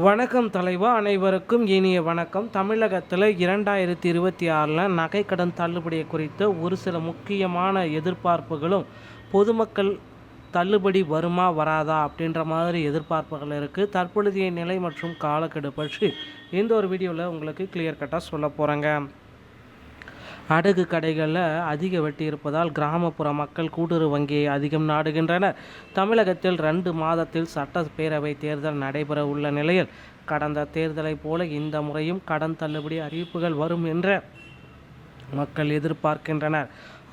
வணக்கம் தலைவா, அனைவருக்கும் இனிய வணக்கம். தமிழகத்தில் 2026 நகை கடன் தள்ளுபடியை குறித்து ஒரு சில முக்கியமான எதிர்பார்ப்புகளும், பொதுமக்கள் தள்ளுபடி வருமா வராதா அப்படின்ற மாதிரி எதிர்பார்ப்புகள் இருக்குது. தற்பொழுதைய நிலை மற்றும் காலக்கெடு பற்றி இந்த ஒரு வீடியோவில் உங்களுக்கு கிளியர் கட்டாக சொல்ல போகிறேங்க. அடகு கடைகளில் அதிக வட்டி இருப்பதால் கிராமப்புற மக்கள் கூட்டுறவு வங்கியை அதிகம் நாடுகின்றனர். தமிழகத்தில் 2 மாதத்தில் சட்டப்பேரவை தேர்தல் நடைபெற உள்ள நிலையில் கடந்த தேர்தலைப் போல இந்த முறையும் கடன் தள்ளுபடி அறிவிப்புகள் வரும் என்ற மக்கள் எதிர்பார்க்கின்றனர்.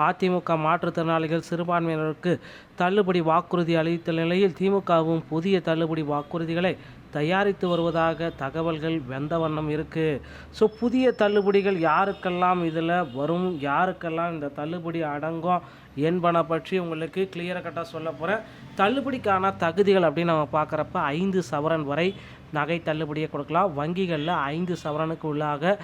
அதிமுக மாற்றுத்திறனாளிகள் சிறுபான்மையினருக்கு தள்ளுபடி வாக்குறுதி அளித்த நிலையில் திமுகவும் புதிய தள்ளுபடி வாக்குறுதிகளை தயாரித்து வருவதாக தகவல்கள் வெந்த வண்ணம் இருக்குது. ஸோ புதிய தள்ளுபடிகள் யாருக்கெல்லாம் இதில் வரும், யாருக்கெல்லாம் இந்த தள்ளுபடி அடங்கும் என்பன பற்றி உங்களுக்கு கிளியராக கட்டாக சொல்ல போகிறேன். தள்ளுபடிக்கான தகுதிகள் அப்படின்னு நம்ம பார்க்குறப்ப 5 சவரன் வரை நகை தள்ளுபடியை கொடுக்கலாம். வங்கிகளில் 5 சவரனுக்கு உள்ளாக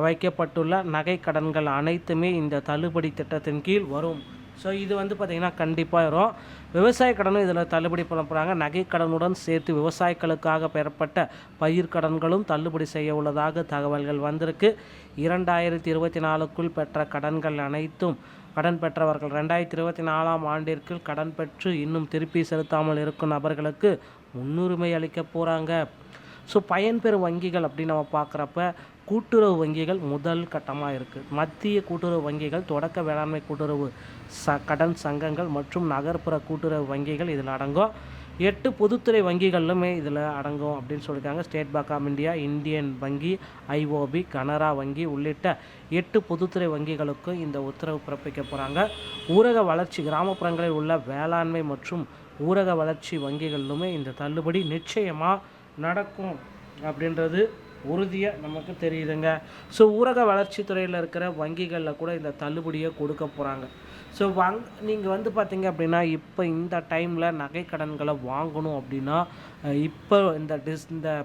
வைக்கப்பட்டுள்ள நகை கடன்கள் அனைத்துமே இந்த தள்ளுபடி திட்டத்தின் கீழ் வரும். ஸோ இது பார்த்திங்கன்னா கண்டிப்பாக வரும். விவசாய கடனும் இதில் தள்ளுபடி பண்ண போகிறாங்க. நகை கடனுடன் சேர்த்து விவசாயிகளுக்காக பெறப்பட்ட பயிர் கடன்களும் தள்ளுபடி செய்ய உள்ளதாக தகவல்கள் வந்திருக்கு. 2024க்குள் பெற்ற கடன்கள் அனைத்தும் கடன் பெற்றவர்கள் 2024ஆம் ஆண்டிற்கு கடன் பெற்று இன்னும் திருப்பி செலுத்தாமல் இருக்கும் நபர்களுக்கு முன்னுரிமை அளிக்க போகிறாங்க. ஸோ பயன்பெறும் வங்கிகள் அப்படின்னு நம்ம பார்க்குறப்ப கூட்டுறவு வங்கிகள் முதல் கட்டமாக இருக்குது. மத்திய கூட்டுறவு வங்கிகள், தொடக்க வேளாண்மை கூட்டுறவு கடன் சங்கங்கள் மற்றும் நகர்ப்புற கூட்டுறவு வங்கிகள் இதில் அடங்கும். 8 பொதுத்துறை வங்கிகளுமே இதில் அடங்கும் அப்படின்னு சொல்லியிருக்காங்க. State Bank of India, Indian வங்கி, ஐஓபி, கனரா வங்கி உள்ளிட்ட 8 பொதுத்துறை வங்கிகளுக்கும் இந்த உத்தரவு பிறப்பிக்க போகிறாங்க. ஊரக வளர்ச்சி, கிராமப்புறங்களில் உள்ள வேளாண்மை மற்றும் ஊரக வளர்ச்சி வங்கிகளிலுமே இந்த தள்ளுபடி நிச்சயமாக நடக்கும் அப்படின்றது உறுதியாக நமக்கு தெரியுதுங்க. ஸோ ஊரக வளர்ச்சித்துறையில் இருக்கிற வங்கிகளில் கூட இந்த தள்ளுபடியை கொடுக்க போகிறாங்க. ஸோ நீங்கள் பார்த்தீங்க அப்படின்னா இப்போ இந்த டைமில் நகை கடன்களை வாங்கணும் அப்படின்னா இப்போ இந்த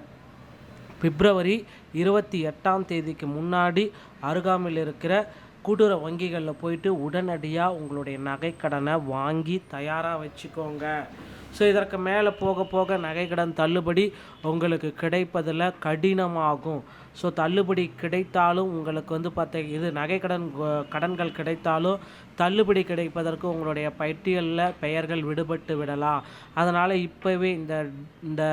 பிப்ரவரி 28ஆம் தேதிக்கு முன்னாடி அருகாமையில் இருக்கிற கூட்டுறவு வங்கிகளில் போயிட்டு உடனடியாக உங்களுடைய நகைக்கடனை வாங்கி தயாராக வச்சுக்கோங்க. ஸோ இதற்கு மேலே போக போக நகைக்கடன் தள்ளுபடி உங்களுக்கு கிடைப்பதில் கடினமாகும். ஸோ தள்ளுபடி கிடைத்தாலும் உங்களுக்கு இது கடன்கள் கிடைத்தாலும் தள்ளுபடி கிடைப்பதற்கு உங்களுடைய பட்டியலில் பெயர்கள் விடுபட்டு விடலாம். அதனால் இப்போவே இந்த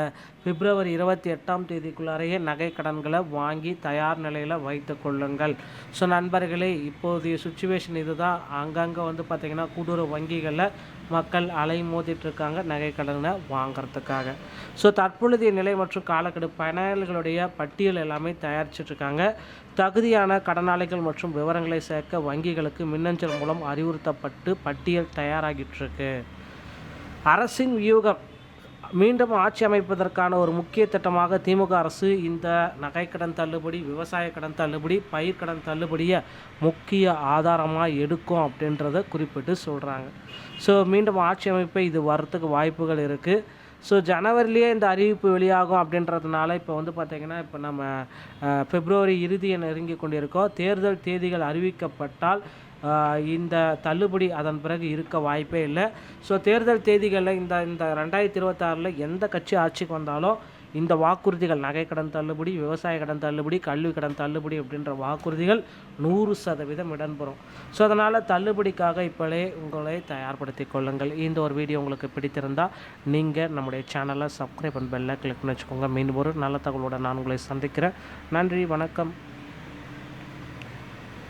பிப்ரவரி 28ஆம் தேதிக்குள்ளாரையே நகை கடன்களை வாங்கி தயார் நிலையில் வைத்து கொள்ளுங்கள். ஸோ நண்பர்களே, இப்போதைய சுச்சுவேஷன் இதுதான். அங்கங்கே பார்த்திங்கன்னா கூட்டுறவு வங்கிகளில் மக்கள் அலைமோதிட்டுருக்காங்க நகை கடனை வாங்கிறதுக்காக. ஸோ தற்பொழுதைய நிலை மற்றும் காலக்கெடு பயனாளிகளுடைய பட்டியல் எல்லாமே தயாரிச்சிட்ருக்காங்க. தகுதியான கடனாளிகள் மற்றும் விவரங்களை சேர்க்க வங்கிகளுக்கு மின்னஞ்சல் மூலம் அறிவுறுத்தப்பட்டு பட்டியல் தயாராகிட்டுருக்கு. அரசின் வியூகம் மீண்டும் ஆட்சி அமைப்பதற்கான ஒரு முக்கிய திட்டமாக திமுக அரசு இந்த நகைக்கடன் தள்ளுபடி, விவசாய கடன் தள்ளுபடி, பயிர்க்கடன் தள்ளுபடியை முக்கிய ஆதாரமாக எடுக்கும் அப்படின்றத குறிப்பிட்டு சொல்கிறாங்க. ஸோ மீண்டும் ஆட்சி அமைப்பை இது வரத்துக்கு வாய்ப்புகள் இருக்குது. ஸோ ஜனவரிலேயே இந்த அறிவிப்பு வெளியாகும் அப்படின்றதுனால இப்போ பார்த்திங்கன்னா இப்போ நம்ம பிப்ரவரி இறுதியை நெருங்கி கொண்டிருக்கோம். தேர்தல் தேதிகள் அறிவிக்கப்பட்டால் இந்த தள்ளுபடி அதன் பிறகு இருக்க வாய்ப்பே இல்லை. ஸோ தேர்தல் தேதிகளில் இந்த 2026 எந்த கட்சி ஆட்சிக்கு வந்தாலும் இந்த வாக்குறுதிகள் நகைக்கடன் தள்ளுபடி, விவசாய கடன் தள்ளுபடி, கல்வி கடன் தள்ளுபடி அப்படின்ற வாக்குறுதிகள் 100% இடம்பெறும். ஸோ அதனால் தள்ளுபடிக்காக இப்போவே உங்களை தயார்படுத்தி கொள்ளுங்கள். இந்த ஒரு வீடியோ உங்களுக்கு பிடித்திருந்தால் நீங்கள் நம்முடைய சேனலை சப்ஸ்கிரைப் பண்ண பெல்லை கிளிக் பண்ணி வச்சுக்கோங்க. மீண்டும் ஒரு நல்ல தகவலோடு நான் உங்களை சந்திக்கிறேன். நன்றி, வணக்கம்.